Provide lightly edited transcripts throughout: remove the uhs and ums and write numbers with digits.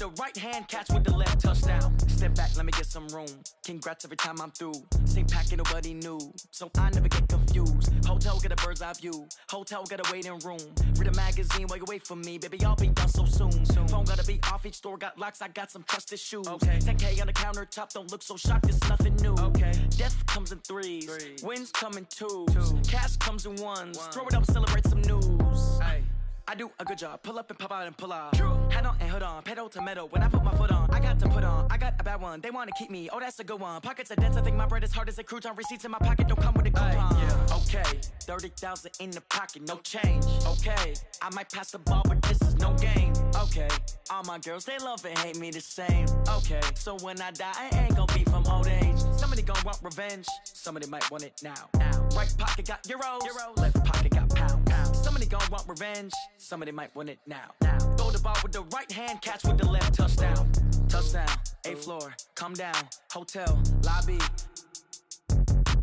the right hand, catch with the left, touchdown. Step back, let me get some room. Congrats every time I'm through. Same packet, nobody knew, so I never get confused. Hotel get a bird's eye view. Hotel get a waiting room. Read a magazine while you wait for me, baby. I'll be done so soon. Phone gotta be off. Each store got locks. I got some trusted shoes. 10K on the countertop. Don't look so shocked. It's nothing new. Death comes in threes. Wins come in twos. Cash comes in ones. Throw it up, celebrate some news. I do a good job. Pull up and pop out and pull out. Head on and hood on. Pedal to metal. When I put my foot on, I got to put on. I got a bad one. They want to keep me. Oh, that's a good one. Pockets are dense. I think my bread is hard as a crouton. Receipts in my pocket don't come with a coupon. Okay, 30,000 in the pocket, no change. Okay, I might pass the ball, but this is no game. Okay, all my girls, they love and hate me the same. Okay, so when I die, I ain't gonna be from old age. Somebody gon' want revenge. Somebody might want it now. Right pocket got euros. Left pocket got pounds. Somebody gon' want revenge. Somebody might want it now. Throw the ball with the right hand, catch with the left, touchdown. Touchdown, 8th floor, come down. Hotel, lobby.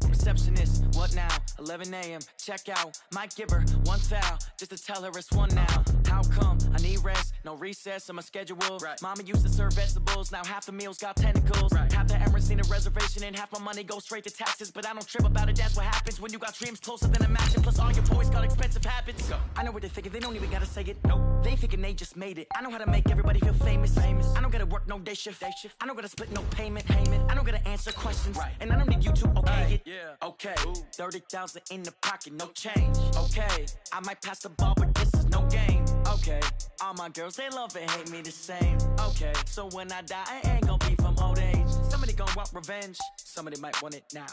Receptionist, what now? 11 a.m., check out. Might give her one foul, just to tell her it's one now. How come? I need rest, no recess in my schedule. Mama used to serve vegetables, now half the meals got tentacles. Half the Emirates need a reservation and half my money goes straight to taxes. But I don't trip about it, that's what happens when you got dreams closer than a mansion. Plus all your boys got expensive habits. I know what they're thinking, they don't even gotta say it. Nope, they thinking they just made it. I know how to make everybody feel famous. I don't gotta work no day shift. I don't gotta split no payment. I don't gotta answer questions. And I don't need you to okay it. Okay, 30,000 in the pocket, no change. Okay, I might pass the ball, but this is no game. Okay, all my girls, they love and hate me the same. Okay, so when I die, I ain't gonna be from old age. Somebody gon' want revenge. Somebody might want it now.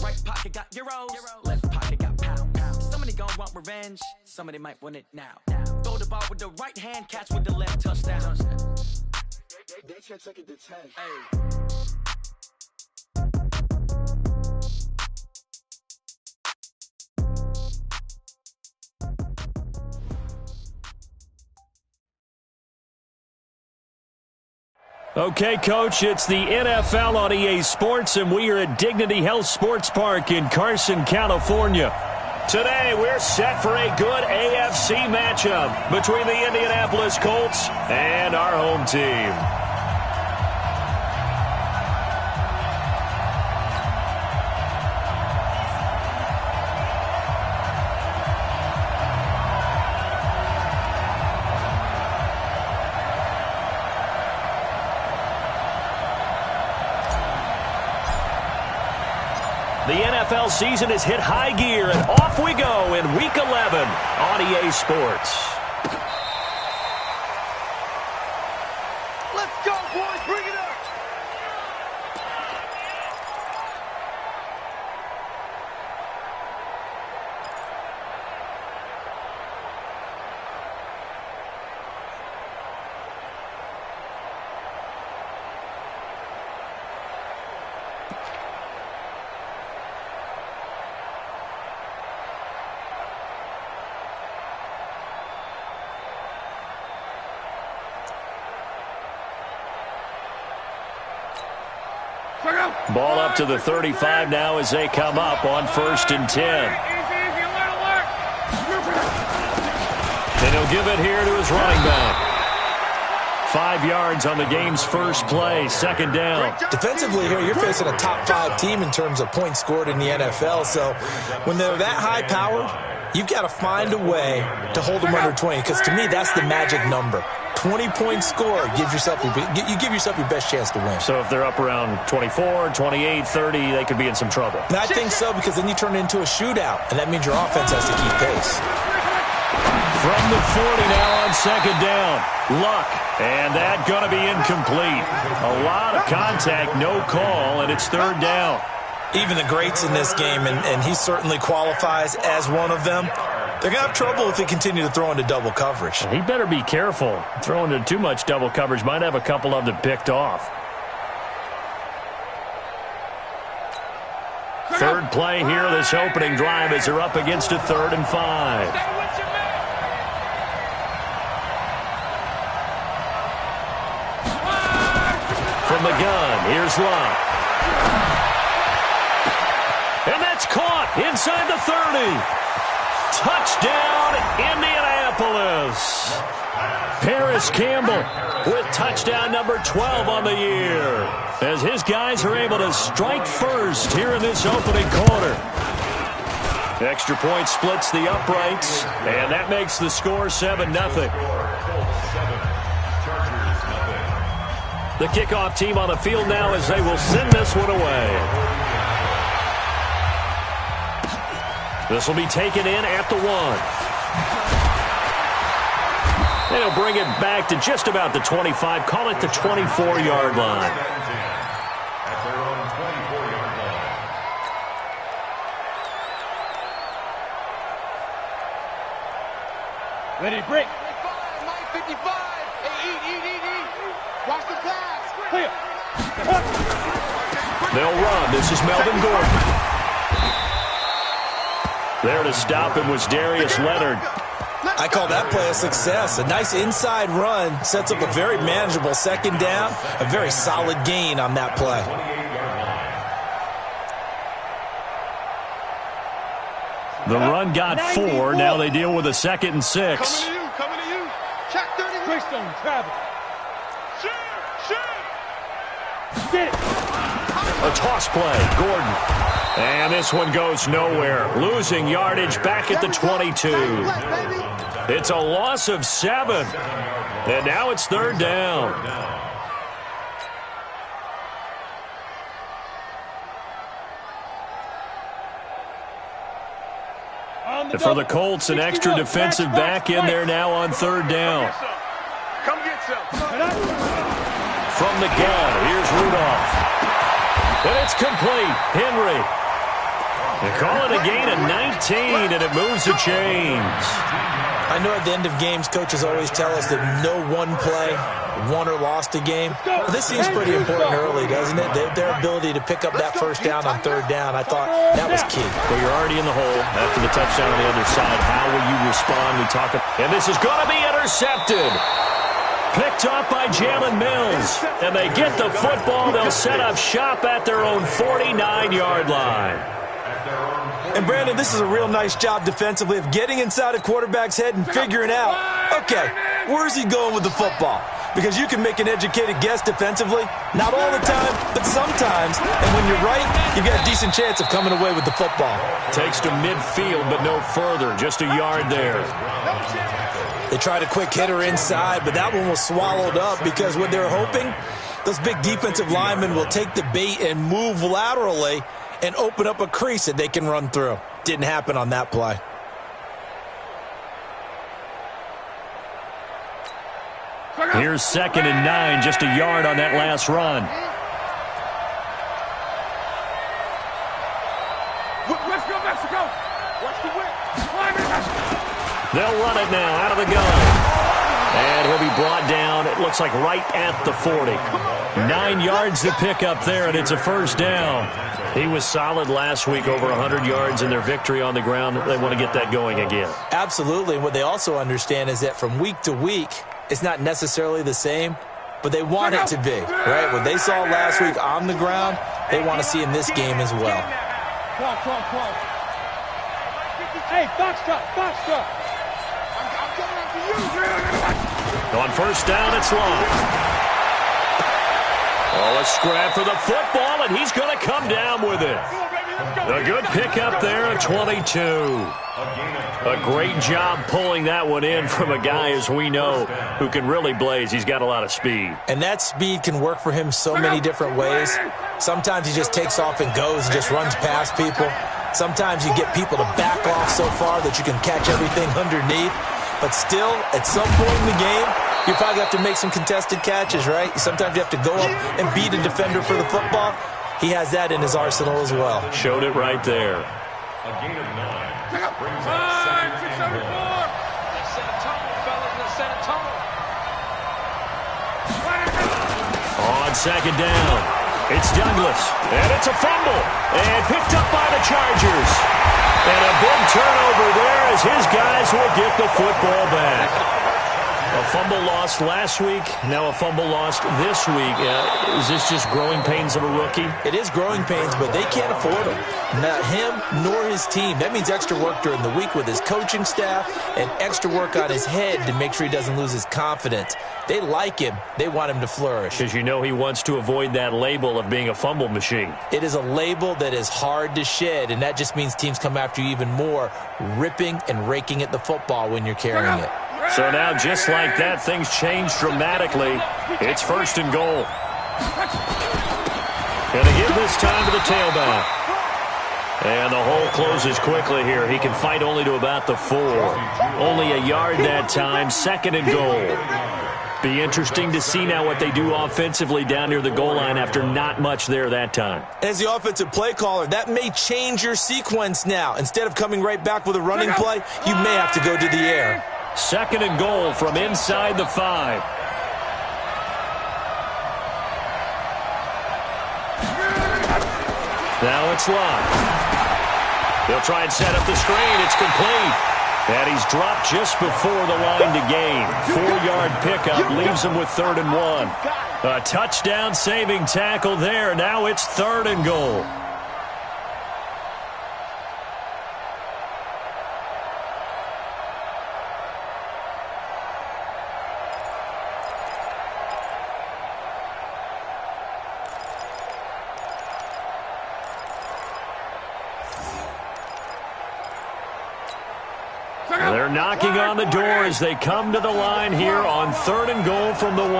Right pocket got euros. Left pocket got pounds. Somebody gon' want revenge. Somebody might want it now. Throw the ball with the right hand, catch with the left, touchdown. They can't take it to 10. Okay, Coach, it's the NFL on EA Sports, and we are at Dignity Health Sports Park in Carson, California. Today, we're set for a good AFC matchup between the Indianapolis Colts and our home team. The NFL season has hit high gear, and off we go in Week 11 on EA Sports. Let's go, boys. Bring it up. Ball up to the 35 now as they come up on 1st and 10. And he'll give it here to his running back. 5 yards on the game's first play, 2nd down. Defensively here, you're facing a top 5 team in terms of points scored in the NFL. So when they're that high powered, you've got to find a way to hold them under 20, because to me, that's the magic number. 20-point score, you give yourself your best chance to win. So if they're up around 24, 28, 30, they could be in some trouble. And I think so, because then you turn it into a shootout, and that means your offense has to keep pace. From the 40 now on 2nd down. Luck, and that going to be incomplete. A lot of contact, no call, and it's 3rd down. Even the greats in this game, and he certainly qualifies as one of them, they're going to have trouble if they continue to throw into double coverage. He better be careful. Throwing into too much double coverage might have a couple of them picked off. 3rd play here, this opening drive, as they're up against a 3rd and 5. From the gun, here's Luck. And that's caught inside the 30. Touchdown, Indianapolis. Paris Campbell with touchdown number 12 on the year, as his guys are able to strike first here in this opening quarter. Extra point splits the uprights, and that makes the score 7-0. The kickoff team on the field now as they will send this one away. This will be taken in at the 1. And he'll bring it back to just about the 25. Call it the 24-yard line. At their own 24-yard line. Ready, break. 55. Hey, eat. Watch the pass. Clear. They'll run. This is Melvin Gordon. There to stop him was Darius Leonard. I call that play a success. A nice inside run sets up a very manageable second down. A very solid gain on that play. The run got 4. Now they deal with a 2nd and 6. Coming to you. Check 30. Greystone, travel. Get it. A toss play. Gordon. And this one goes nowhere. Losing yardage back at the 22. It's a loss of 7. And now it's 3rd down. And for the Colts, an extra defensive back in there now on 3rd down. Come get some. From the gun, here's Rudolph. And it's complete. Henry. They call it a gain of 19, and it moves the chains. I know at the end of games, coaches always tell us that no one play won or lost a game. But this seems pretty important early, doesn't it? Their ability to pick up that first down on 3rd down, I thought that was key. Well, you're already in the hole after the touchdown on the other side. How will you respond? And this is going to be intercepted. Picked up by Jalen Mills. And they get the football. They'll set up shop at their own 49-yard line. And, Brandon, this is a real nice job defensively of getting inside a quarterback's head and figuring out, okay, where's he going with the football? Because you can make an educated guess defensively. Not all the time, but sometimes. And when you're right, you've got a decent chance of coming away with the football. Takes to midfield, but no further. Just a yard there. They tried a quick hitter inside, but that one was swallowed up because what they're hoping, those big defensive linemen will take the bait and move laterally and open up a crease that they can run through. Didn't happen on that play. Here's 2nd and 9, just a yard on that last run. Let's go, Mexico. Watch the whip. They'll run it now out of the gun. And he'll be brought down, it looks like right at the 40. 9 yards to pick up there, and it's a 1st down. He was solid last week, over 100 yards in their victory on the ground. They want to get that going again. Absolutely. And what they also understand is that from week to week, it's not necessarily the same, but they want it to be, right? What they saw last week on the ground, they want to see in this game as well. Close. Hey, box truck. I'm coming after you. On 1st down, it's long. Oh, a scrap for the football, and he's going to come down with it. A good pickup there at 22. A great job pulling that one in from a guy, as we know, who can really blaze. He's got a lot of speed. And that speed can work for him so many different ways. Sometimes he just takes off and goes and just runs past people. Sometimes you get people to back off so far that you can catch everything underneath. But still, at some point in the game, you probably have to make some contested catches, right? Sometimes you have to go up and beat a defender for the football. He has that in his arsenal as well. Showed it right there. A gain of 9. Brings up 2nd and 1. On 2nd down, it's Douglas, and it's a fumble, and picked up by the Chargers. And a big turnover there as his guys will get the football back. A fumble lost last week, now a fumble lost this week. Is this just growing pains of a rookie? It is growing pains, but they can't afford them. Not him nor his team. That means extra work during the week with his coaching staff and extra work on his head to make sure he doesn't lose his confidence. They like him. They want him to flourish. Because you know he wants to avoid that label of being a fumble machine. It is a label that is hard to shed, and that just means teams come after you even more, ripping and raking at the football when you're carrying it. So now, just like that, things change dramatically. It's 1st and goal. Going to give this time to the tailback. And the hole closes quickly here. He can fight only to about the 4. Only a yard that time, 2nd and goal. Be interesting to see now what they do offensively down near the goal line after not much there that time. As the offensive play caller, that may change your sequence now. Instead of coming right back with a running play, you may have to go to the air. 2nd and goal from inside the 5. Now it's locked. They'll try and set up the screen. It's complete. And he's dropped just before the line to gain. 4-yard pickup leaves him with 3rd and 1. A touchdown-saving tackle there. Now it's 3rd and goal. They're knocking on the door as they come to the line here on 3rd and goal from the 1.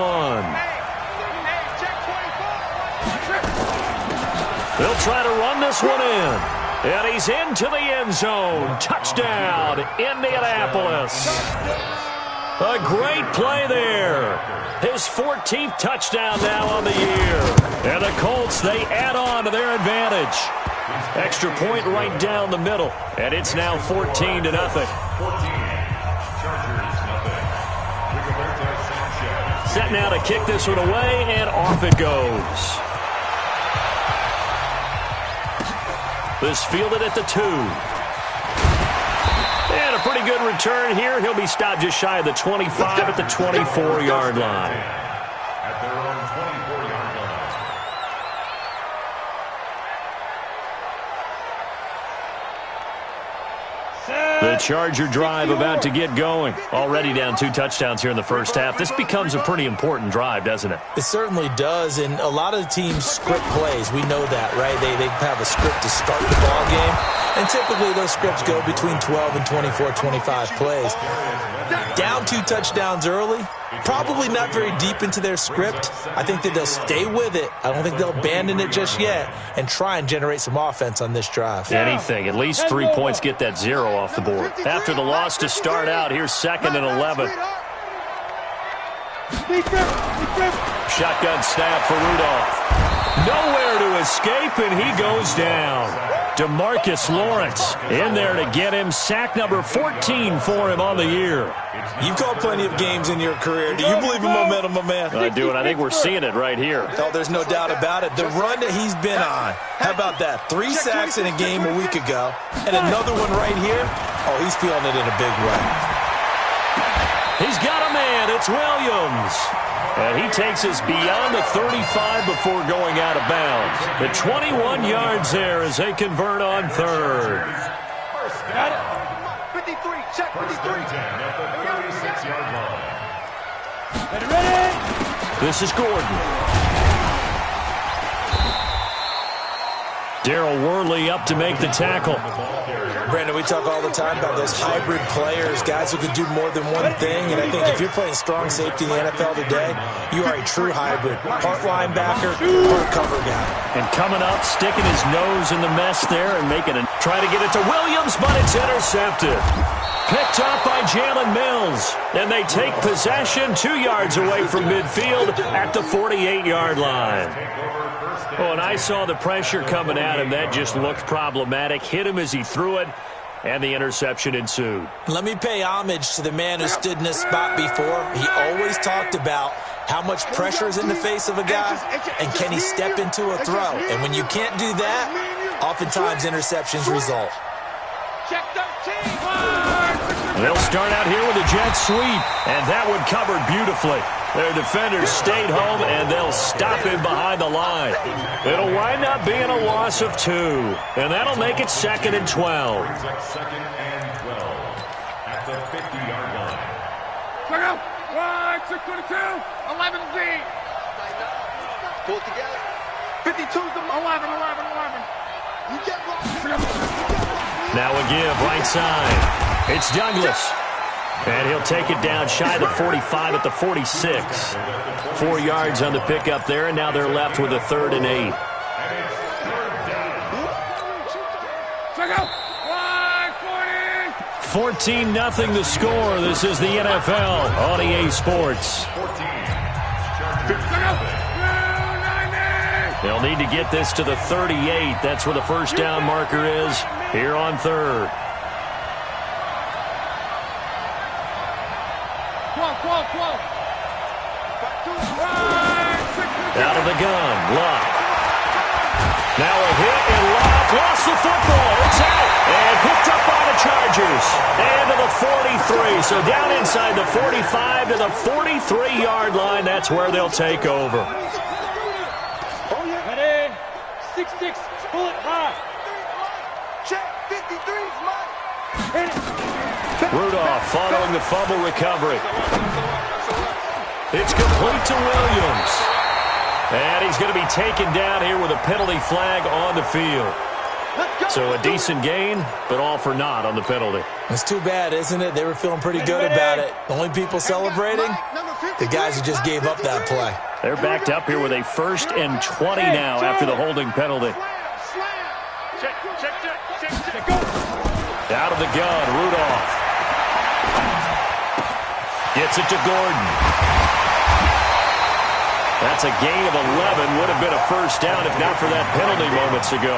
They'll try to run this one in. And he's into the end zone. Touchdown, Indianapolis. A great play there. His 14th touchdown now on the year. And the Colts, they add on to their advantage. Extra point right down the middle. And it's now 14-0. 14. Chargers, nothing. Set now to kick this one away, and off it goes. This fielded at the 2. And a pretty good return here. He'll be stopped just shy of the 25 at the 24-yard line. At their own 24-yard line. The Charger drive about to get going. Already down 2 touchdowns here in the first half. This becomes a pretty important drive, doesn't it? It certainly does, and a lot of the teams script plays. We know that, right? They have a script to start the ball game, and typically those scripts go between 12 and 24, 25 plays. Down 2 touchdowns early, probably not very deep into their script. I think that they'll stay with it. I don't think they'll abandon it just yet and try and generate some offense on this drive. Anything. At least 3 points get that 0 off the board. After the loss to start out, here's 2nd and 11. Shotgun snap for Rudolph. Nowhere to escape, and he goes down. DeMarcus Lawrence in there to get him. Sack number 14 for him on the year. You've called plenty of games in your career. Do you believe in momentum, my man? I do, and I think we're seeing it right here. Oh, there's no doubt about it. The run that he's been on. How about that? 3 sacks in a game a week ago, and another one right here. Oh, he's feeling it in a big way. He's got a man. It's Williams. And he takes us beyond the 35 before going out of bounds. The 21 yards there as they convert on 3rd. Got it. 53, check 53. At the 36-yard line. Ready? This is Gordon. Darryl Worley up to make the tackle. Brandon, we talk all the time about those hybrid players, guys who can do more than one thing, and I think if you're playing strong safety in the NFL today, you are a true hybrid. Part linebacker, part cover guy. And coming up, sticking his nose in the mess there and making it. Try to get it to Williams, but it's intercepted. Picked up by Jalen Mills. And they take possession 2 yards away from midfield at the 48-yard line. Oh, and I saw the pressure coming at him. That just looked problematic. Hit him as he threw it, and the interception ensued. Let me pay homage to the man who stood in this spot before. He always talked about how much pressure is in the face of a guy, and can he step into a throw. And when you can't do that, oftentimes interceptions result. Check 13. They'll start out here with a jet sweep, and that one covered beautifully. Their defenders stayed home, and they'll stop him behind the line. It'll wind up being a loss of 2, and that'll make it 2nd and 12. Second and 12 at the 50-yard line. Check out. 1, 6, 22. 11 Z. Pull it together. 52's the 11. You get lost. Now a give, right side. It's Douglas. And he'll take it down shy of the 45 at the 46. 4 yards on the pickup there, and now they're left with a 3rd and 8. Check out. 140. 14-0 the score. This is the NFL on EA Sports. Check out. 290. They'll need to get this to the 38. That's where the first down marker is here on 3rd. 12. Out of the gun, Luck. Now a hit, and Luck lost the football. It's out, and picked up by the Chargers. And to the 43, so down inside the 45 to the 43-yard line. That's where they'll take over. Ready. 6-6. Pull it high. Check. 53's mine. Hit it. Rudolph following the fumble recovery. It's complete to Williams. And he's going to be taken down here with a penalty flag on the field. So a decent gain, but all for naught on the penalty. It's too bad, isn't it? They were feeling pretty good about it. The only people celebrating, the guys who just gave up that play. They're backed up here with a 1st and 20 now after the holding penalty. Check. Go. Out of the gun, Rudolph. Gets it to Gordon. That's a gain of 11. Would have been a first down if not for that penalty moments ago.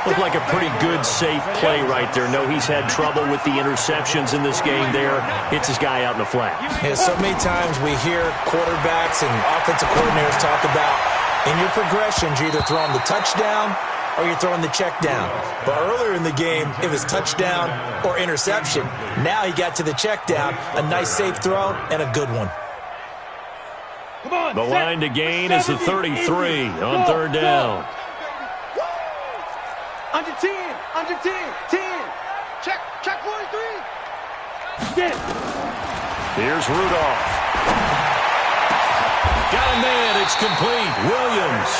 Looked like a pretty good, safe play right there. No, he's had trouble with the interceptions in this game there. Hits his guy out in the flat. Yeah, so many times we hear quarterbacks and offensive coordinators talk about in your progressions, you're either throwing the touchdown or you're throwing the check down. But earlier in the game, it was touchdown or interception. Now he got to the check down, a nice safe throw, and a good one. The line to gain is the 33 on 3rd down. Under 10. 10. Check 43. Get it. Here's Rudolph. Got a man. It's complete. Williams.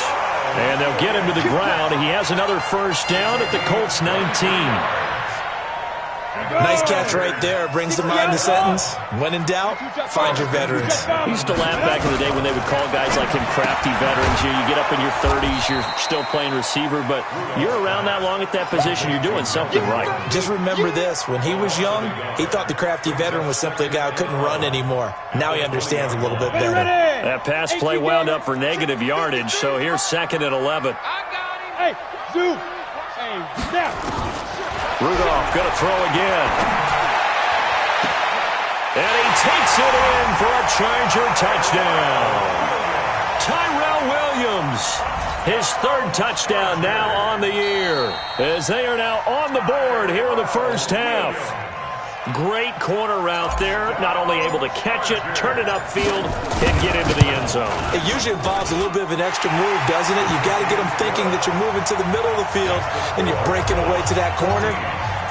And they'll get him to the ground. He has another first down at the Colts 19. Nice catch right there. Brings to mind the sentence, when in doubt, find your veterans. He used to laugh back in the day when they would call guys like him crafty veterans. You get up in your 30s, you're still playing receiver, but you're around that long at that position, you're doing something right. Just remember this. When he was young, he thought the crafty veteran was simply a guy who couldn't run anymore. Now he understands a little bit better. That pass play wound up for negative yardage, so here's 2nd and 11. Hey, Zoo. Hey, snap. Rudolph going to throw again. And he takes it in for a Charger touchdown. Tyrell Williams, his 3rd touchdown now on the year, as they are now on the board here in the first half. Great corner route there, not only able to catch it, turn it upfield, and get into the end zone. It usually involves a little bit of an extra move, doesn't it? You've got to get them thinking that you're moving to the middle of the field and you're breaking away to that corner.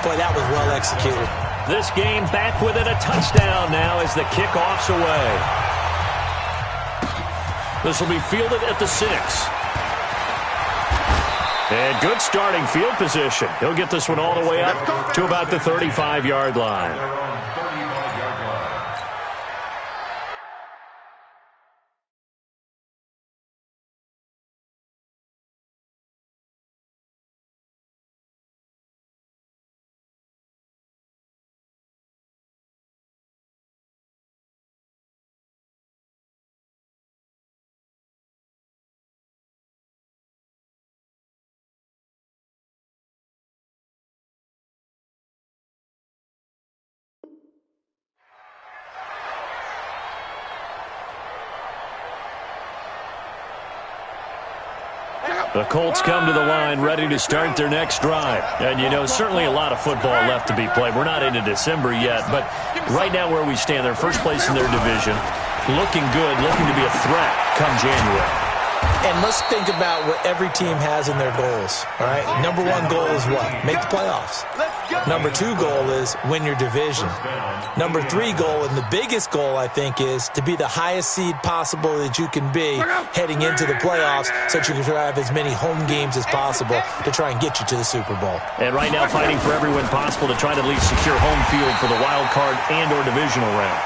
Boy, that was well executed. This game back within a touchdown now as the kickoff's away. This will be fielded at the 6. And good starting field position. He'll get this one all the way up to about the 35-yard line. The Colts come to the line ready to start their next drive. And, you know, certainly a lot of football left to be played. We're not into December yet, but right now where we stand, they're first place in their division, looking good, looking to be a threat come January. And let's think about what every team has in their goals, all right? Number one goal is what? Make the playoffs. Number two goal is win your division. Number three goal, and the biggest goal, I think, is to be the highest seed possible that you can be heading into the playoffs so that you can have as many home games as possible to try and get you to the Super Bowl. And right now fighting for every win possible to try to at least secure home field for the wild card and or divisional round.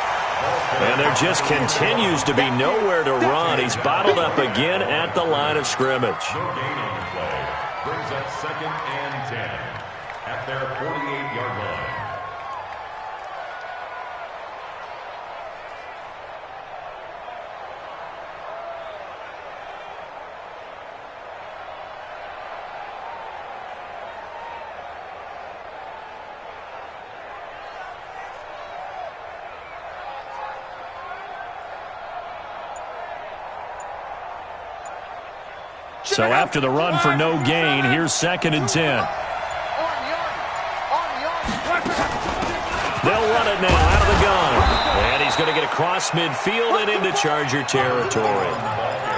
And there just continues to be nowhere to run. He's bottled up again at the line of scrimmage. No gain on the play. Brings up 2nd and 10 at their 48-yard line. So after the run for no gain, here's 2nd and 10. They'll run it now out of the gun. And he's going to get across midfield and into Charger territory.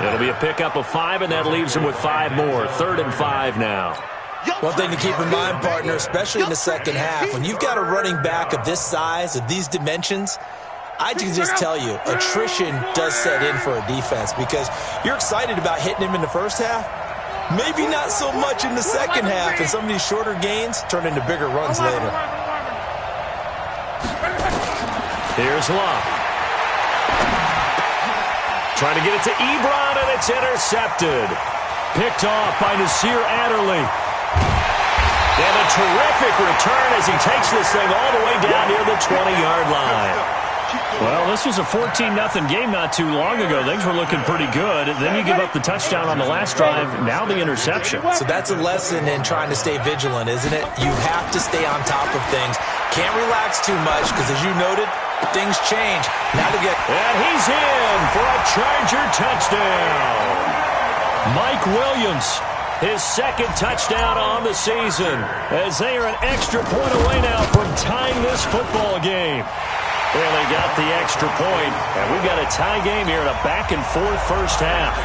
It'll be a pickup of 5, and that leaves him with 5 more. 3rd and 5 now. One thing to keep in mind, partner, especially in the second half, when you've got a running back of this size, of these dimensions, I can just tell you, attrition does set in for a defense because you're excited about hitting him in the first half. Maybe not so much in the second half, and some of these shorter gains turn into bigger runs later. Here's Love. Trying to get it to Ebron, and it's intercepted. Picked off by Nasir Adderley. And a terrific return as he takes this thing all the way down near the 20-yard line. Well, this was a 14-0 game not too long ago. Things were looking pretty good. Then you give up the touchdown on the last drive, now the interception. So that's a lesson in trying to stay vigilant, isn't it? You have to stay on top of things. Can't relax too much because, as you noted, things change. Now to get... And he's in for a Charger touchdown. Mike Williams, his 2nd touchdown on the season, as they are an extra point away now from tying this football game. Well, they got the extra point, and we've got a tie game here in a back-and-forth first half.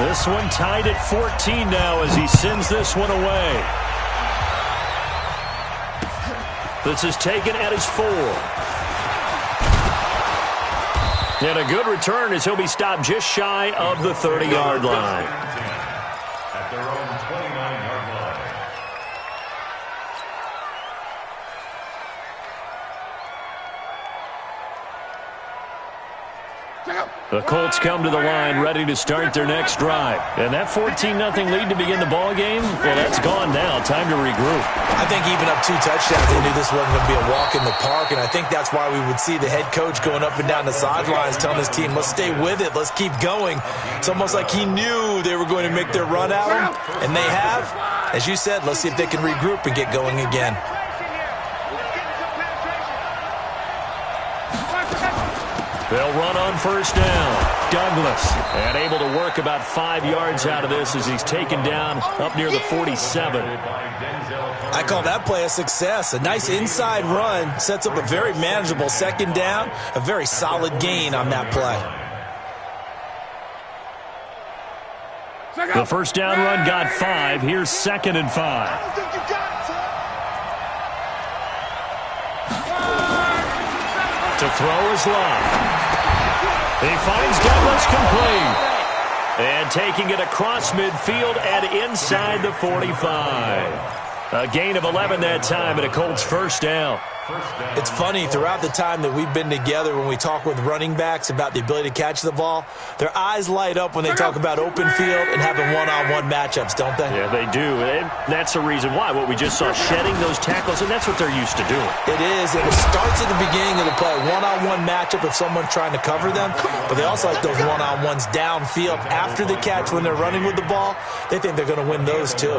This one tied at 14 now as he sends this one away. This is taken at his 4. And a good return as he'll be stopped just shy of the 30-yard line. At their own 29-yard line. The Colts come to the line ready to start their next drive. And that 14-0 lead to begin the ball game, well, that's gone now. Time to regroup. I think even up 2 touchdowns, they knew this wasn't going to be a walk in the park, and I think that's why we would see the head coach going up and down the sidelines telling his team, let's stay with it, let's keep going. It's almost like he knew they were going to make their run at him, and they have. As you said, let's see if they can regroup and get going again. They'll run on first down. Douglas, and able to work about 5 yards out of this as he's taken down up near the 47. I call that play a success. A nice inside run sets up a very manageable 2nd down, a very solid gain on that play. The first down run got 5. Here's 2nd and 5. To throw is Love. He finds Douglas complete. And taking it across midfield and inside the 45. A gain of 11 that time and a Colts first down. It's funny, throughout the time that we've been together, when we talk with running backs about the ability to catch the ball, their eyes light up when they talk about open field and having one-on-one matchups, don't they? Yeah, they do. And that's the reason why. What we just saw, shedding those tackles, and that's what they're used to doing. It is, and it starts at the beginning of the play. One-on-one matchup if someone's trying to cover them, but they also like those one-on-ones downfield after the catch when they're running with the ball. They think they're going to win those too.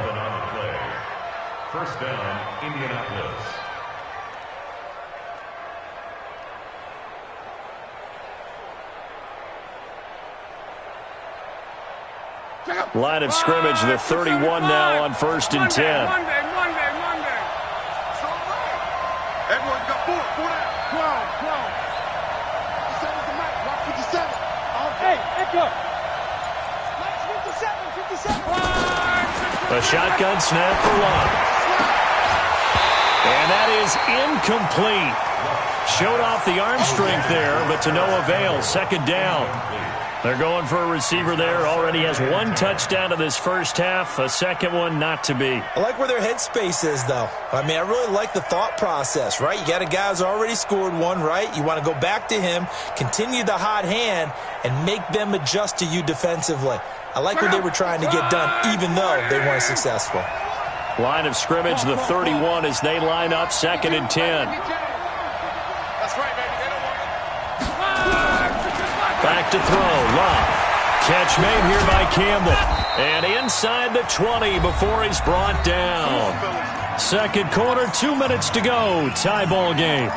First down, Indianapolis. Line of scrimmage, the 31 now on 1st and 10. Monday. Everyone got four down. 12. 57's the match. Watch 57. Hey, Echo. 57. A shotgun snap for Love. And that is incomplete. Showed off the arm strength there, but to no avail. Second down. They're going for a receiver there. Already has one touchdown in this first half. A second one not to be. I like where their headspace is, though. I mean, I really like the thought process, right? You got a guy who's already scored one, right? You want to go back to him, continue the hot hand, and make them adjust to you defensively. I like what they were trying to get done, even though they weren't successful. Line of scrimmage, the 31, as they line up 2nd and 10. That's right, baby. They don't want Back to throw. Love. Catch made here by Campbell. And inside the 20 before he's brought down. Second quarter, 2 minutes to go. Tie ball game.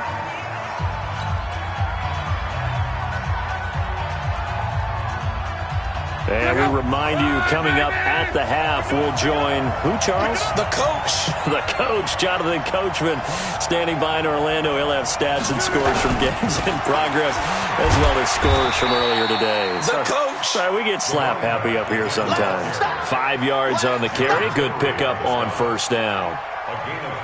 And we remind you, coming up at the half, we'll join who, Charles? The coach. The coach, Jonathan Coachman, standing by in Orlando. He'll have stats and scores from games in progress, as well as scores from earlier today. The coach. Sorry, we get slap happy up here sometimes. 5 yards on the carry. Good pickup on 1st down.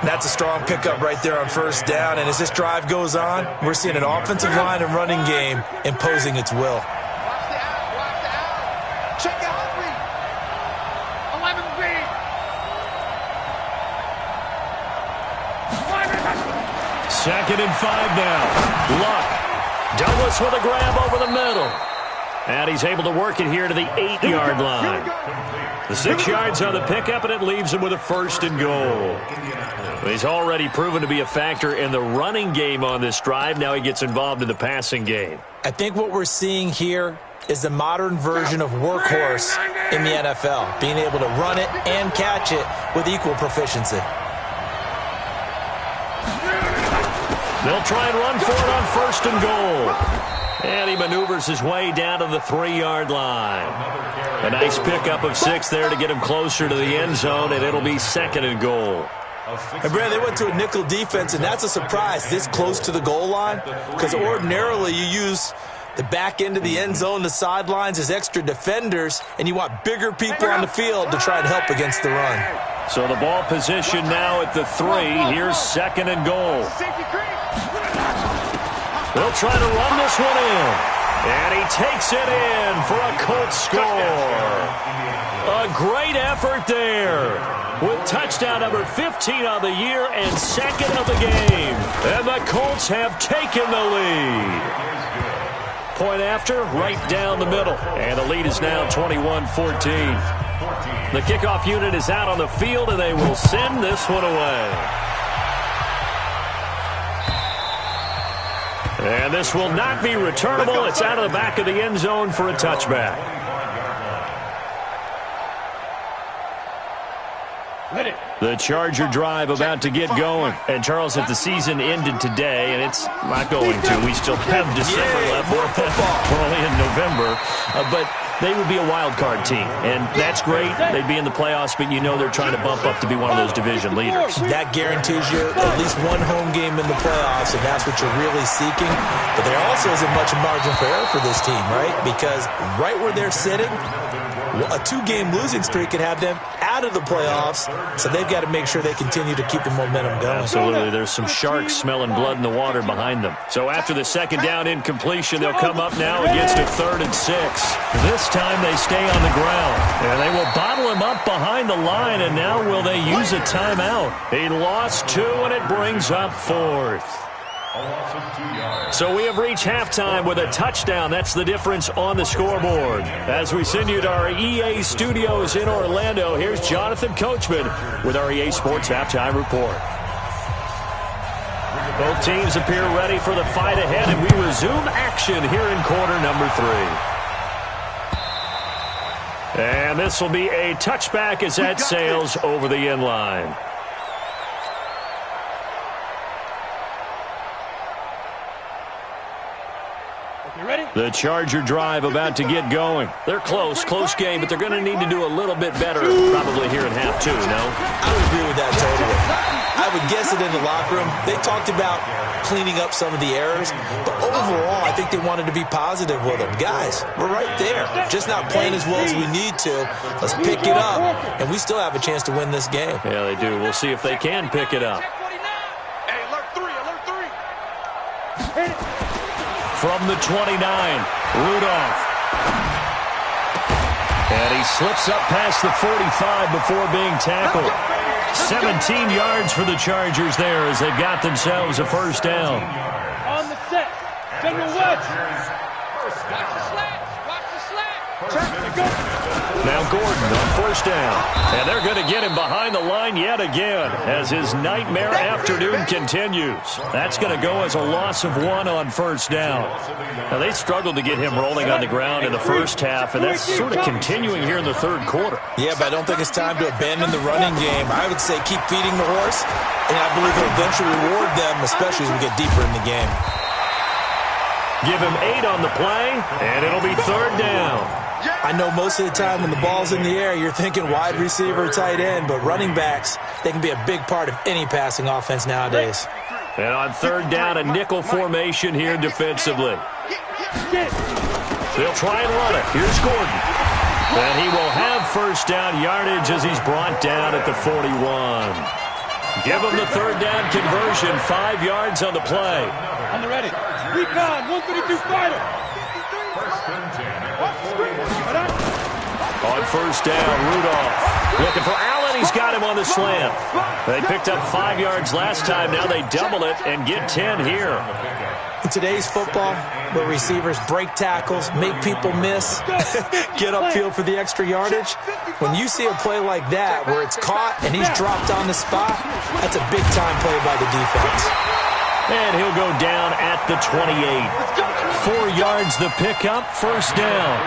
That's a strong pickup right there on 1st down. And as this drive goes on, we're seeing an offensive line and running game imposing its will. Check out Henry. 11B. Second and 5 now. Luck. Douglas with a grab over the middle. And he's able to work it here to the 8-yard line. The 6 yards on the pickup, and it leaves him with a 1st and goal. He's already proven to be a factor in the running game on this drive. Now he gets involved in the passing game. I think what we're seeing here is the modern version of workhorse in the NFL, being able to run it and catch it with equal proficiency. They'll try and run for it on 1st and goal. And he maneuvers his way down to the 3-yard line. A nice pickup of 6 there to get him closer to the end zone, and it'll be 2nd and goal. And Brad, they went to a nickel defense, and that's a surprise this close to the goal line, because ordinarily you use the back end of the end zone, the sidelines as extra defenders, and you want bigger people on the field to try and help against the run. So the ball position now at the 3. Here's 2nd and goal. They'll try to run this one in. And he takes it in for a Colts score. A great effort there, with touchdown number 15 on the year and 2nd of the game. And the Colts have taken the lead. Point after, right down the middle. And the lead is now 21-14. The kickoff unit is out on the field, and they will send this one away. And this will not be returnable. It's out of the back of the end zone for a touchback. The Charger drive about to get going. And, Charles, if the season ended today, and it's not going to, we still have December left. We're only in November. But they would be a wild card team. And that's great. They'd be in the playoffs, but you know they're trying to bump up to be one of those division leaders. That guarantees you at least one home game in the playoffs, and that's what you're really seeking. But there also isn't much margin for error for this team, right? Because right where they're sitting, a 2-game losing streak could have them out of the playoffs, so they've got to make sure they continue to keep the momentum going. Absolutely. There's some sharks smelling blood in the water behind them. So after the 2nd down incompletion, they'll come up now against a 3rd and 6. This time they stay on the ground, and they will bottle him up behind the line, and now will they use a timeout? He lost 2, and it brings up 4th. So we have reached halftime with a touchdown. That's the difference on the scoreboard. As we send you to our EA studios in Orlando, here's Jonathan Coachman with our EA Sports Halftime Report. Both teams appear ready for the fight ahead, and we resume action here in quarter number 3. And this will be a touchback as that sails over the end line. You ready? The Charger drive about to get going. They're close game, but they're going to need to do a little bit better probably here in half two, no? I would agree with that totally. I would guess it in the locker room. They talked about cleaning up some of the errors, but overall, I think they wanted to be positive with them. Guys, we're right there. Just not playing as well as we need to. Let's pick it up, and we still have a chance to win this game. Yeah, they do. We'll see if they can pick it up. Hey, alert three. From the 29, Rudolph. And he slips up past the 45 before being tackled. 17 yards for the Chargers there as they've got themselves a first down. On the set. General West. Watch the slats. Now Gordon on first down. And they're going to get him behind the line yet again as his nightmare afternoon continues. That's going to go as a loss of 1 on first down. Now they struggled to get him rolling on the ground in the first half, and that's sort of continuing here in the third quarter. Yeah, but I don't think it's time to abandon the running game. I would say keep feeding the horse, and I believe he'll eventually reward them, especially as we get deeper in the game. Give him 8 on the play, and it'll be third down. I know most of the time when the ball's in the air, you're thinking wide receiver, tight end, but running backs, they can be a big part of any passing offense nowadays. And on third down, a nickel formation here defensively. They'll try and run it. Here's Gordon. And he will have first down yardage as he's brought down at the 41. Give him the third down conversion, 5 yards on the play. On the ready. Recon, 132 fighter. On first down, Rudolph looking for Allen. He's got him on the slant. They picked up 5 yards last time. Now they double it and get 10 here. In today's football, where receivers break tackles, make people miss, get upfield for the extra yardage, when you see a play like that where it's caught and he's dropped on the spot, that's a big-time play by the defense. And he'll go down at the 28. 4 yards the pickup, first down.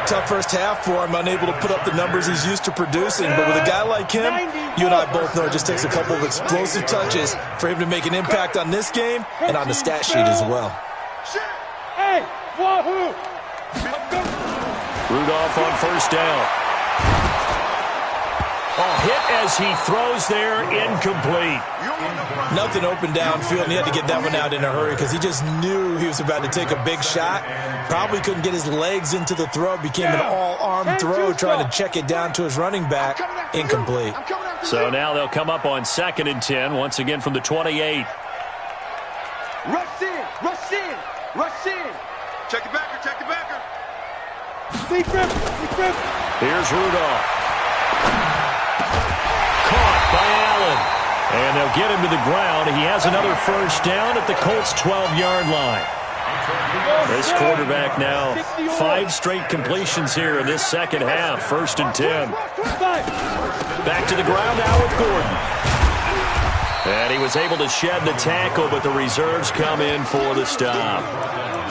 Tough first half for him, unable to put up the numbers he's used to producing. But with a guy like him, you and I both know it just takes a couple of explosive touches for him to make an impact on this game and on the stat sheet as well. Hey, wahoo! Rudolph on first down. Hit as he throws there, incomplete. Nothing open downfield, and he had to get that one out in a hurry because he just knew he was about to take a big shot. Probably couldn't get his legs into the throw. Became an all-arm throw, trying to check it down to his running back. Incomplete. So now they'll come up on 2nd and 10, once again from the 28. Rush in, rush in, rush in. Check the backer, check the backer. Big grip. Here's Rudolph. Caught by Allen. And they'll get him to the ground. He has another first down at the Colts' 12-yard line. This quarterback now 5 straight completions here in this second half. 1st and 10. Back to the ground now with Gordon. And he was able to shed the tackle, but the reserves come in for the stop.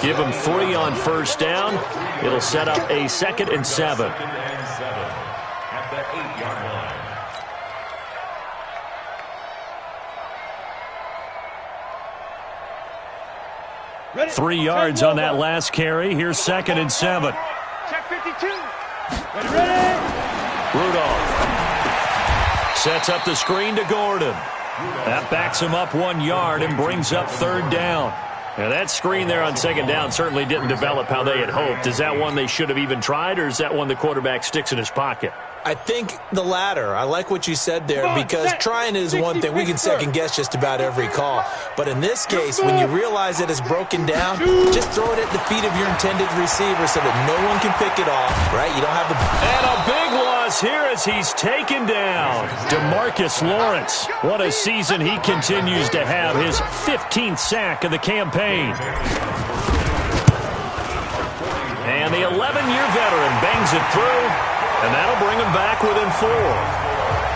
Give him 3 on first down. It'll set up a 2nd and 7. At the 8-yard line. 3 yards on that last carry. Here's 2nd and 7. Check 52. Ready? Rudolph sets up the screen to Gordon. That backs him up 1 yard and brings up third down. Now that screen there on second down certainly didn't develop how they had hoped. Is that one they should have even tried, or is that one the quarterback sticks in his pocket? I think the latter. I like what you said there, because trying is one thing. We can second guess just about every call. But in this case, when you realize that it's broken down, just throw it at the feet of your intended receiver so that no one can pick it off, right? You don't have the... And a big loss here as he's taken down. DeMarcus Lawrence. What a season he continues to have. His 15th sack of the campaign. And the 11-year veteran bangs it through. And that'll bring them back within 4.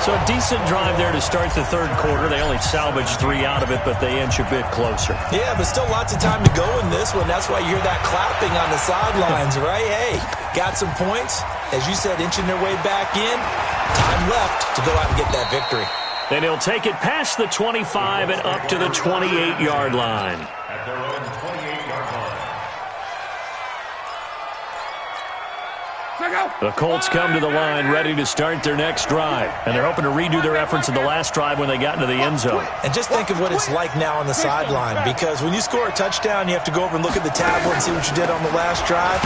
So a decent drive there to start the third quarter. They only salvaged 3 out of it, but they inch a bit closer. Yeah, but still lots of time to go in this one. That's why you hear that clapping on the sidelines, right? Hey, got some points. As you said, inching their way back in. Time left to go out and get that victory. Then he'll take it past the 25 and up to the 28-yard line. At their own 28-yard line. The Colts come to the line ready to start their next drive, and they're hoping to redo their efforts in the last drive when they got into the end zone. And just think of what it's like now on the sideline, because when you score a touchdown, you have to go over and look at the tablet and see what you did on the last drive.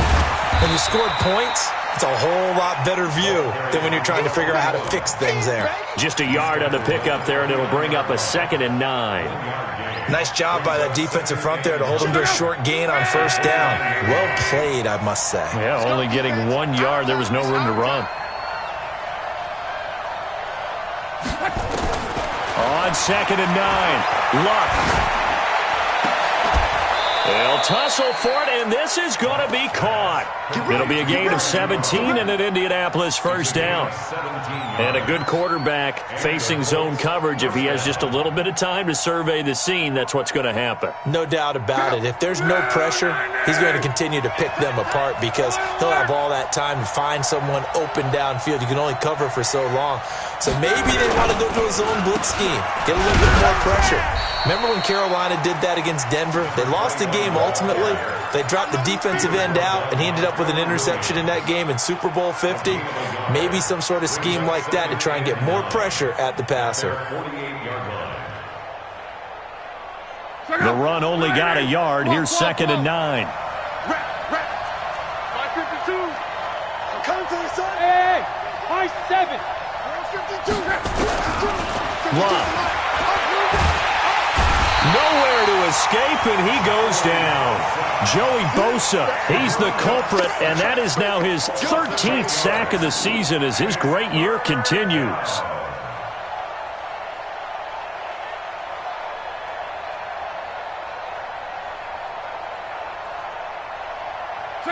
When you scored points, it's a whole lot better view than when you're trying to figure out how to fix things there. Just a yard on the pickup there, and it'll bring up a 2nd and 9. Nice job by that defensive front there to hold them to a short gain on first down. Well played, I must say. Yeah, only getting 1 yard. There was no room to run. On 2nd and 9, Luck. They'll tussle for it, and this is going to be caught. It'll be a gain of 17 and an Indianapolis first down. And a good quarterback facing zone coverage. If he has just a little bit of time to survey the scene, that's what's going to happen. No doubt about it. If there's no pressure, he's going to continue to pick them apart because he'll have all that time to find someone open downfield. You can only cover for so long. So maybe they want to go to a zone blitz scheme, get a little bit more pressure. Remember when Carolina did that against Denver? They lost the game ultimately. They dropped the defensive end out, and he ended up with an interception in that game in Super Bowl 50. Maybe some sort of scheme like that to try and get more pressure at the passer. The run only got a yard. Here's 2nd and 9. Hey, high 7. Love. Nowhere to escape, and he goes down. Joey Bosa, he's the culprit, and that is now his 13th sack of the season as his great year continues.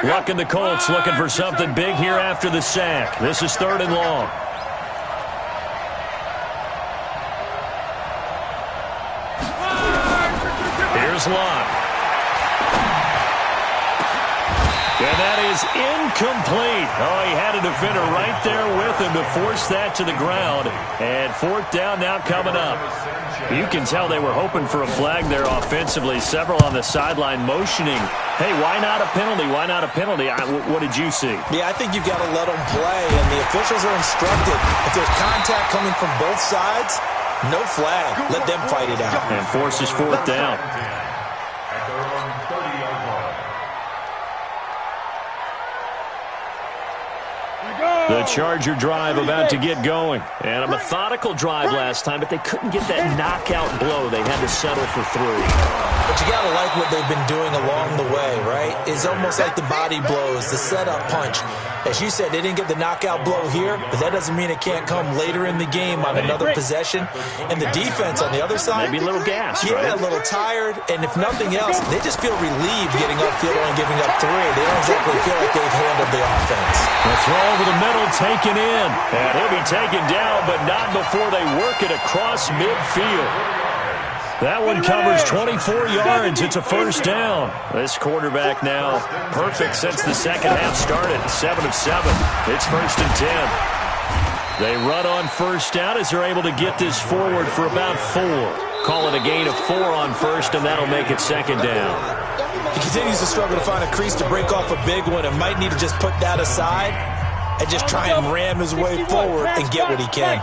Luck and the Colts looking for something big here after the sack. This is 3rd and long. Here's Love. And that is incomplete. Oh, he had a defender right there with him to force that to the ground. And 4th down now coming up. You can tell they were hoping for a flag there offensively. Several on the sideline motioning. Hey, why not a penalty? Why not a penalty? What did you see? Yeah, I think you've got to let them play, and the officials are instructed. If there's contact coming from both sides, no flag. Let them fight it out. And forces 4th down. The Charger drive about to get going. And a methodical drive last time, but they couldn't get that knockout blow. They had to settle for 3. But you got to like what they've been doing along the way, right? It's almost like the body blows, the setup punch. As you said, they didn't get the knockout blow here, but that doesn't mean it can't come later in the game on another possession. And the defense on the other side, maybe a little gas, yeah, right? A little tired. And if nothing else, they just feel relieved getting upfield and giving up 3. They don't exactly feel like they've handled the offense. The throw over the middle taken in. And he'll be taken down, but not before they work it across midfield. That one covers 24 yards. It's a first down. This quarterback now perfect since the second half started. 7 of 7. It's 1st and 10. They run on first down as they're able to get this forward for about 4. Call it a gain of 4 on first, and that'll make it 2nd down. He continues to struggle to find a crease to break off a big one and might need to just put that aside and just try and ram his way forward and get what he can.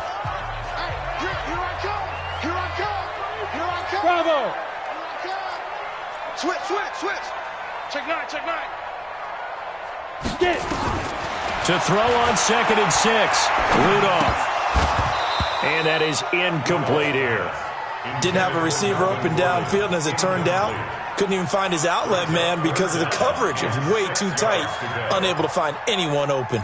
Bravo. Switch. Check 9. Get it. To throw on 2nd and 6. Rudolph. And that is incomplete here. Didn't have a receiver open downfield, and as it turned out, couldn't even find his outlet man because of the coverage. It was way too tight, unable to find anyone open.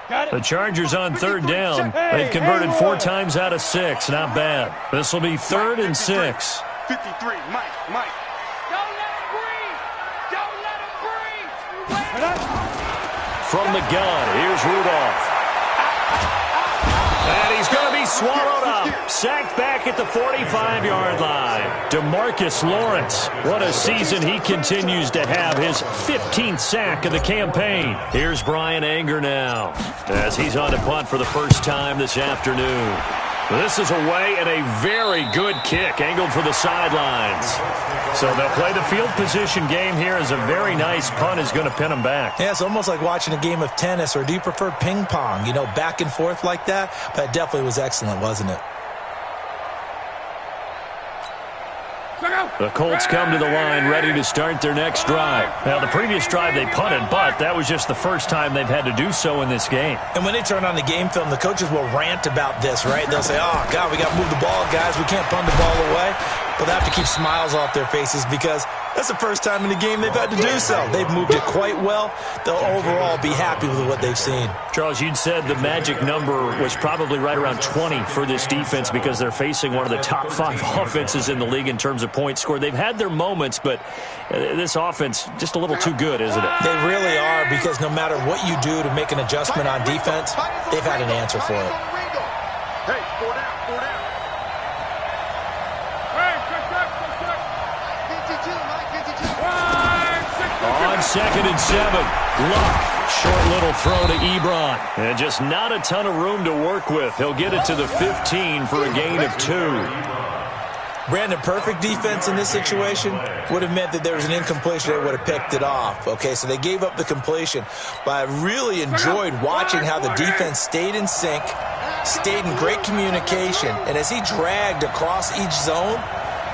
The Chargers on 3rd down. They've converted 4 times out of 6. Not bad. This will be 3rd and 6. 53, Mike. Don't let him breathe. Don't let him breathe. From the gun, here's Rudolph. And he's going to be swallowed up. Sacked back at the 45-yard line. DeMarcus Lawrence. What a season he continues to have. His 15th sack of the campaign. Here's Brian Anger now as he's on to punt for the first time this afternoon. This is away and a very good kick angled for the sidelines. So they'll play the field position game here as a very nice punt is going to pin them back. Yeah, it's almost like watching a game of tennis, or do you prefer ping pong? You know, back and forth like that? But it definitely was excellent, wasn't it? The Colts come to the line ready to start their next drive. Now, the previous drive they punted, but that was just the first time they've had to do so in this game. And when they turn on the game film, the coaches will rant about this, right? They'll say, oh, God, we got to move the ball, guys. We can't punt the ball away. But they have to keep smiles off their faces because that's the first time in the game they've had to do so. They've moved it quite well. They'll overall be happy with what they've seen. Charles, you'd said the magic number was probably right around 20 for this defense because they're facing one of the top 5 offenses in the league in terms of points scored. They've had their moments, but this offense just a little too good, isn't it? They really are, because no matter what you do to make an adjustment on defense, they've had an answer for it. Hey, 4 down, 4 down. On 2nd and 7, Luck. Short little throw to Ebron. And just not a ton of room to work with. He'll get it to the 15 for a gain of 2. Brandon, perfect defense in this situation would have meant that there was an incompletion. They would have picked it off. Okay, so they gave up the completion. But I really enjoyed watching how the defense stayed in sync, stayed in great communication. And as he dragged across each zone,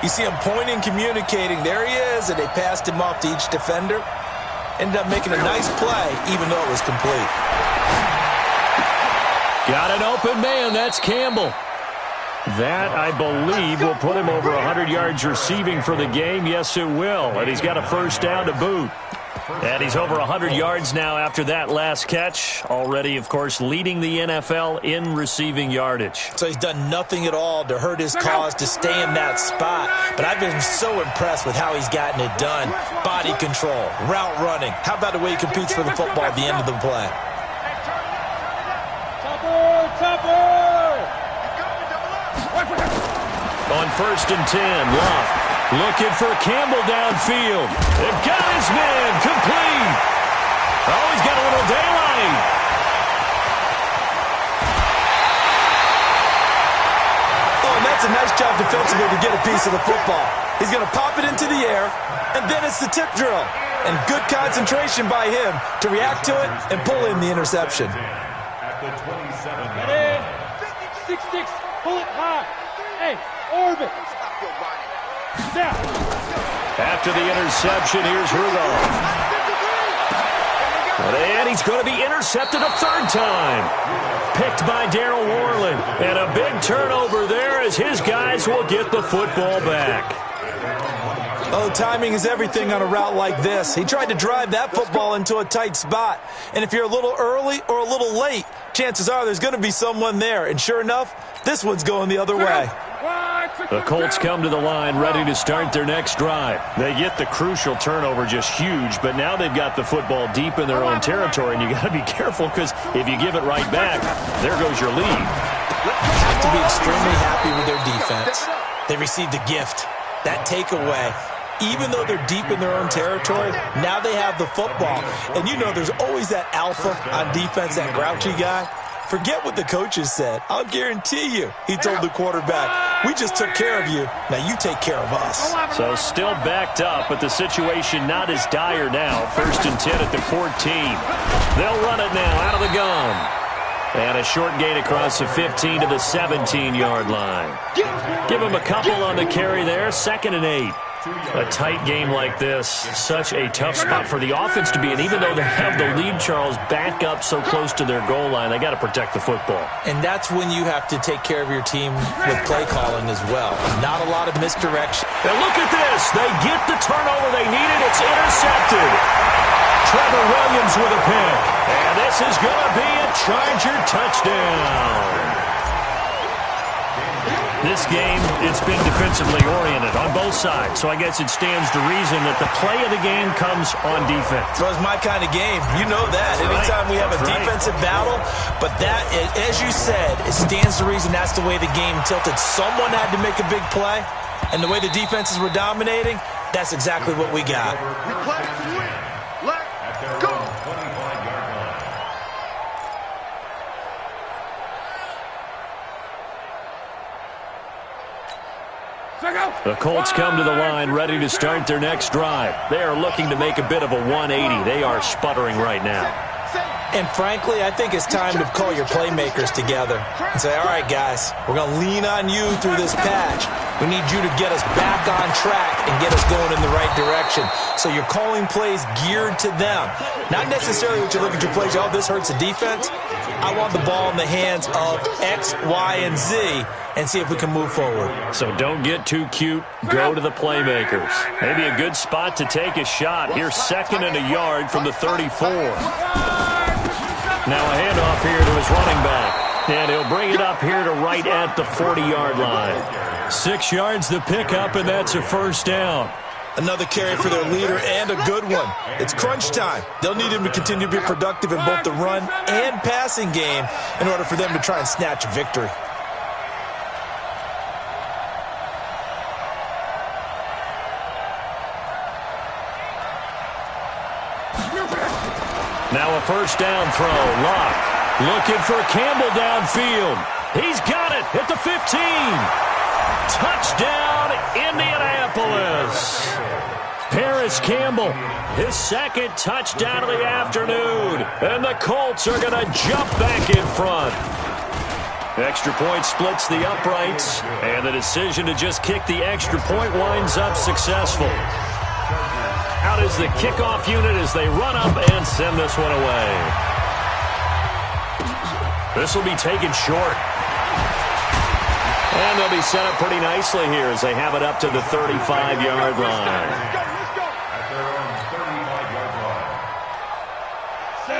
you see him pointing, communicating. There he is, and they passed him off to each defender. Ended up making a nice play, even though it was complete. Got an open man. That's Campbell. That, I believe, will put him over 100 yards receiving for the game. Yes, it will. And he's got a first down to boot. And he's over 100 yards now after that last catch. Already, of course, leading the NFL in receiving yardage. So he's done nothing at all to hurt his cause to stay in that spot. But I've been so impressed with how he's gotten it done. Body control, route running. How about the way he competes for the football at the end of the play? On 1st and 10, Luck looking for Campbell downfield. They've got his man complete. Oh, he's got a little daylight. Oh, and that's a nice job defensively to get a piece of the football. He's going to pop it into the air, and then it's the tip drill. And good concentration by him to react to it and pull in the interception. At the 27. 6-6, pull it high. Hey, orbit. Now. After the interception, here's Rudolph. And he's going to be intercepted a 3rd time. Picked by Darryl Worley. And a big turnover there as his guys will get the football back. Oh, timing is everything on a route like this. He tried to drive that football into a tight spot. And if you're a little early or a little late, chances are there's going to be someone there. And sure enough, this one's going the other way. The Colts come to the line ready to start their next drive. They get the crucial turnover, just huge, but now they've got the football deep in their own territory, and you got to be careful because if you give it right back, there goes your lead. Have to be extremely happy with their defense. They received a gift. That takeaway, even though they're deep in their own territory, now they have the football. And you know there's always that alpha on defense, that grouchy guy. Forget what the coaches said. I'll guarantee you, he told the quarterback, we just took care of you. Now you take care of us. So still backed up, but the situation not as dire now. 1st and 10 at the 14. They'll run it now out of the gun. And a short gain across the 15 to the 17-yard line. Give him a couple on the carry there. 2nd and 8. A tight game like this, such a tough spot for the offense to be in. Even though they have the lead, Charles, back up so close to their goal line, they got to protect the football. And that's when you have to take care of your team with play calling as well. Not a lot of misdirection. And look at this. They get the turnover they needed. It's intercepted. Trevor Williams with a pick. And this is going to be a Charger touchdown. This game, it's been defensively oriented on both sides, so I guess it stands to reason that the play of the game comes on defense. So it's my kind of game. You know that. Anytime we have a defensive battle, but that, as you said, it stands to reason that's the way the game tilted. Someone had to make a big play, and the way the defenses were dominating, that's exactly what we got. We play to win. Let's go. The Colts come to the line ready to start their next drive. They are looking to make a bit of a 180. They are sputtering right now. And frankly, I think it's time to call your playmakers together and say, all right, guys, we're going to lean on you through this patch. We need you to get us back on track and get us going in the right direction. So you're calling plays geared to them. Not necessarily what you look at your plays, oh, this hurts the defense. I want the ball in the hands of X, Y, and Z and see if we can move forward. So don't get too cute. Go to the playmakers. Maybe a good spot to take a shot. Here's 2nd and a yard from the 34. Now a handoff here to his running back. And he'll bring it up here to right at the 40-yard line. 6 yards the pickup, and that's a first down. Another carry for their leader and a good one. It's crunch time. They'll need him to continue to be productive in both the run and passing game in order for them to try and snatch a victory. Now a first down throw. Locke looking for Campbell downfield. He's got it at the 15. Touchdown, Indianapolis. Paris Campbell, his 2nd touchdown of the afternoon. And the Colts are going to jump back in front. Extra point splits the uprights. And the decision to just kick the extra point winds up successful. Out is the kickoff unit as they run up and send this one away. This will be taken short. And they'll be set up pretty nicely here as they have it up to the 35-yard line.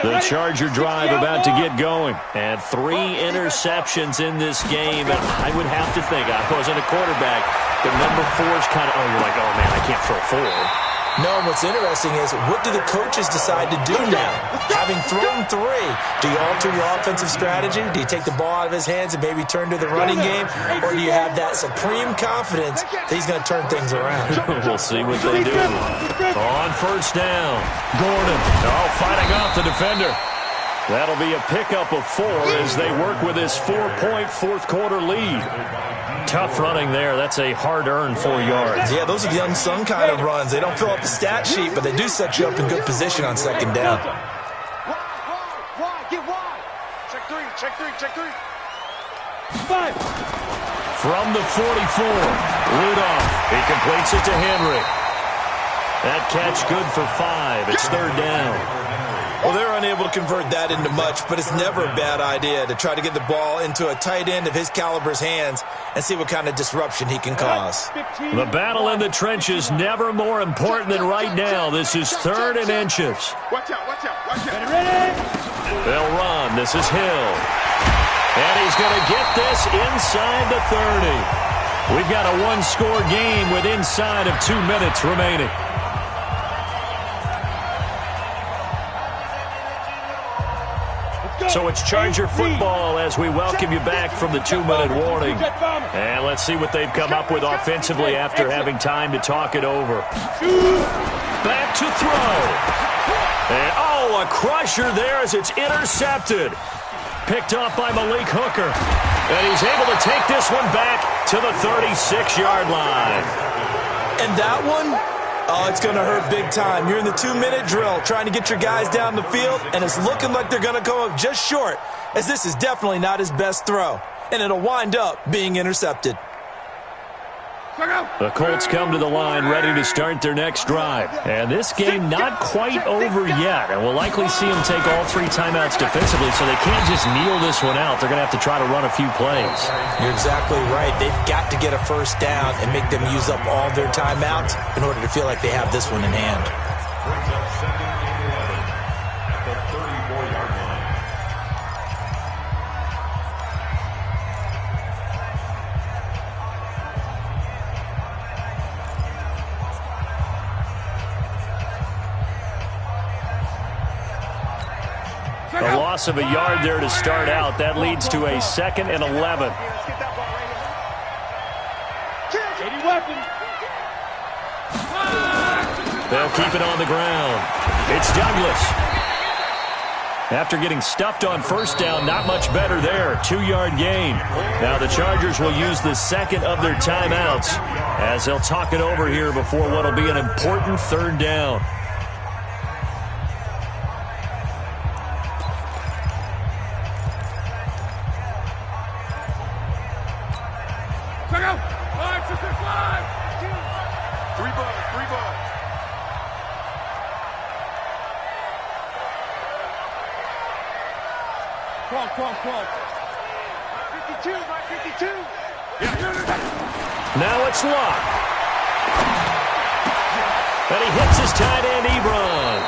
The Charger drive about to get going. And 3 interceptions in this game. And I would have to think, I wasn't a quarterback, but number 4's kind of, you're like, oh, man, I can't throw 4. No, and what's interesting is, what do the coaches decide to do now? Having thrown 3, do you alter your offensive strategy? Do you take the ball out of his hands and maybe turn to the running game? Or do you have that supreme confidence that he's going to turn things around? We'll see what they do. On first down, Gordon, fighting off the defender. That'll be a pickup of 4 as they work with his 4-point fourth-quarter lead. Tough running there. That's a hard-earned 4 yards. Yeah, those are the unsung kind of runs. They don't fill up the stat sheet, but they do set you up in good position on 2nd down. Wide, get wide. Check 3, check 3, check 3. 5. From the 44, Rudolph. He completes it to Henry. That catch good for 5. It's 3rd down. Well, they're unable to convert that into much, but it's never a bad idea to try to get the ball into a tight end of his caliber's hands and see what kind of disruption he can cause. The battle in the trenches never more important than right now. This is 3rd and inches. Watch out, watch out, watch out. Ready? They'll run. This is Hill. And he's going to get this inside the 30. We've got a 1-score game with inside of 2 minutes remaining. So it's Charger football as we welcome you back from the 2-minute warning. And let's see what they've come up with offensively after having time to talk it over. Back to throw. And, a crusher there as it's intercepted. Picked off by Malik Hooker. And he's able to take this one back to the 36-yard line. And that one? Oh, it's going to hurt big time. You're in the 2-minute drill trying to get your guys down the field, and it's looking like they're going to come up just short, as this is definitely not his best throw, and it'll wind up being intercepted. The Colts come to the line ready to start their next drive. And this game not quite over yet. And we'll likely see them take all 3 timeouts defensively, so they can't just kneel this one out. They're going to have to try to run a few plays. You're exactly right. They've got to get a first down and make them use up all their timeouts in order to feel like they have this one in hand. A loss of a yard there to start out. That leads to a 2nd and 11. They'll keep it on the ground. It's Douglas. After getting stuffed on first down, not much better there. 2-yard gain. Now the Chargers will use the second of their timeouts as they'll talk it over here before what will be an important third down. Check out. 5, 6, 5. 3 bucks. 3 bucks. Cross. 52, right 52. Now it's Luck. And he hits his tight end, Ebron.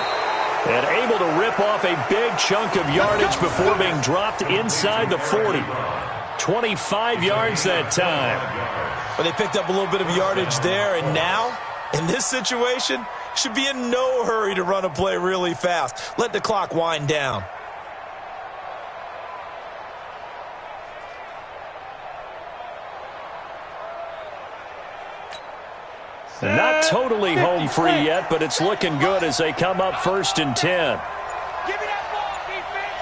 And able to rip off a big chunk of yardage before being dropped inside the 40. 25 yards that time. But they picked up a little bit of yardage there, and now, in this situation, should be in no hurry to run a play really fast. Let the clock wind down. Not totally home free yet, but it's looking good as they come up 1st and 10. Give me that ball, defense.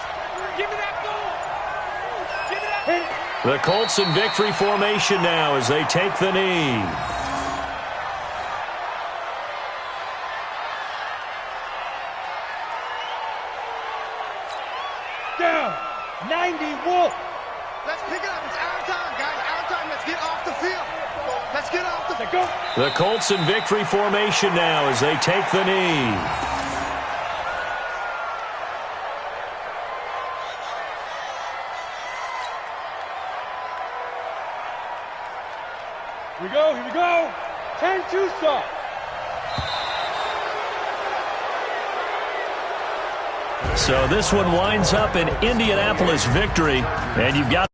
Give me that ball. Give me that. The Colts in victory formation now as they take the knee. Down. 90 Wolf. Let's pick it up. It's our time, guys. Our time. Let's get off the field. Let's get off the field. The Colts in victory formation now as they take the knee. Here we go. 10-2 stop. So this one winds up an Indianapolis victory, and you've got